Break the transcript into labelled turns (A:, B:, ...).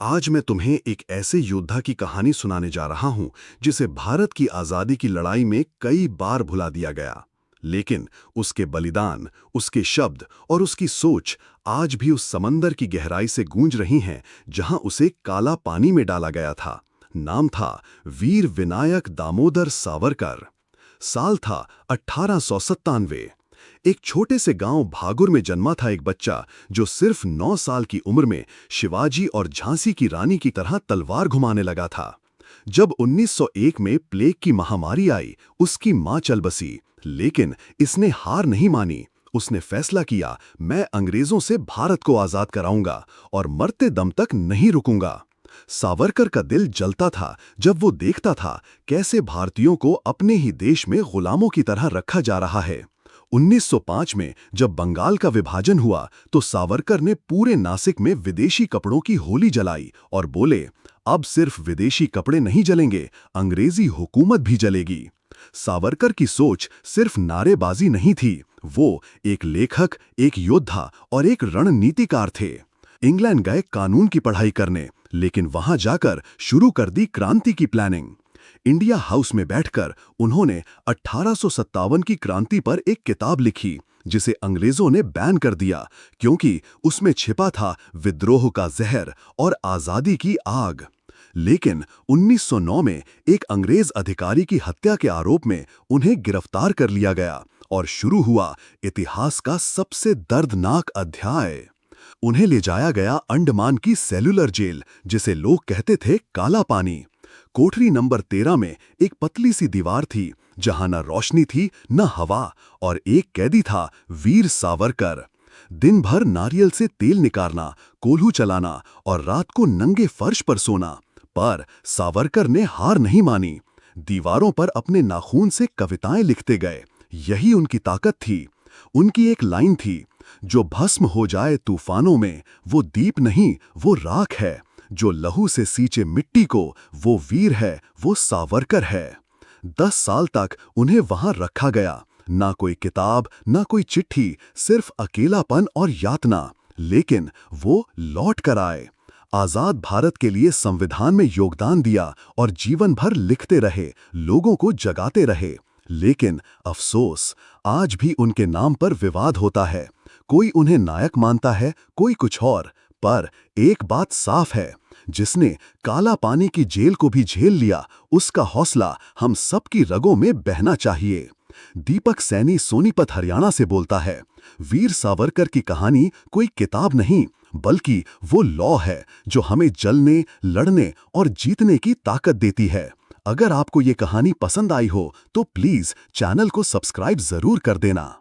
A: आज मैं तुम्हें एक ऐसे योद्धा की कहानी सुनाने जा रहा हूं जिसे भारत की आज़ादी की लड़ाई में कई बार भुला दिया गया। लेकिन उसके बलिदान, उसके शब्द और उसकी सोच आज भी उस समंदर की गहराई से गूंज रही हैं जहां उसे काला पानी में डाला गया था। नाम था वीर विनायक दामोदर सावरकर। साल था 1897। एक छोटे से गांव भागुर में जन्मा था एक बच्चा जो सिर्फ 9 साल की उम्र में शिवाजी और झांसी की रानी की तरह तलवार घुमाने लगा था। जब 1901 में प्लेग की महामारी आई, उसकी मां चल बसी, लेकिन इसने हार नहीं मानी। उसने फैसला किया, मैं अंग्रेजों से भारत को आजाद कराऊंगा और मरते दम तक नहीं रुकूंगा। सावरकर का दिल जलता था जब वो देखता था कैसे भारतीयों को अपने ही देश में गुलामों की तरह रखा जा रहा है। 1905 में जब बंगाल का विभाजन हुआ तो सावरकर ने पूरे नासिक में विदेशी कपड़ों की होली जलाई और बोले, अब सिर्फ विदेशी कपड़े नहीं जलेंगे, अंग्रेजी हुकूमत भी जलेगी। सावरकर की सोच सिर्फ नारेबाजी नहीं थी, वो एक लेखक, एक योद्धा और एक रणनीतिकार थे। इंग्लैंड गए कानून की पढ़ाई करने, लेकिन वहां जाकर शुरू कर दी क्रांति की प्लानिंग। इंडिया हाउस में बैठकर उन्होंने 1857 की क्रांति पर एक किताब लिखी जिसे अंग्रेजों ने बैन कर दिया क्योंकि उसमें छिपा था विद्रोह का जहर और आजादी की आग। लेकिन 1909 में एक अंग्रेज अधिकारी की हत्या के आरोप में उन्हें गिरफ्तार कर लिया गया और शुरू हुआ इतिहास का सबसे दर्दनाक अध्याय। उन्हें ले जाया गया अंडमान की सेल्युलर जेल, जिसे लोग कहते थे काला पानी। कोठरी नंबर 13 में एक पतली सी दीवार थी जहां न रोशनी थी न हवा, और एक कैदी था, वीर सावरकर। दिन भर नारियल से तेल निकालना, कोल्हू चलाना और रात को नंगे फर्श पर सोना। पर सावरकर ने हार नहीं मानी। दीवारों पर अपने नाखून से कविताएं लिखते गए। यही उनकी ताकत थी। उनकी एक लाइन थी, जो भस्म हो जाए तूफानों में वो दीप नहीं, वो राख है। जो लहू से सींचे मिट्टी को, वो वीर है, वो सावरकर है। 10 साल तक उन्हें वहां रखा गया। ना कोई किताब, ना कोई चिट्ठी, सिर्फ अकेलापन और यातना। लेकिन वो लौट कर आए। आजाद भारत के लिए संविधान में योगदान दिया और जीवन भर लिखते रहे, लोगों को जगाते रहे। लेकिन अफसोस, आज भी उनके नाम पर विवाद होता है। कोई उन्हें नायक मानता है, कोई कुछ और। पर एक बात साफ है, जिसने काला पानी की जेल को भी झेल लिया, उसका हौसला हम सबकी रगों में बहना चाहिए। दीपक सैनी सोनीपत हरियाणा से बोलता है, वीर सावरकर की कहानी कोई किताब नहीं, बल्कि वो लौ है जो हमें जलने, लड़ने और जीतने की ताकत देती है। अगर आपको ये कहानी पसंद आई हो तो प्लीज चैनल को सब्सक्राइब जरूर कर देना।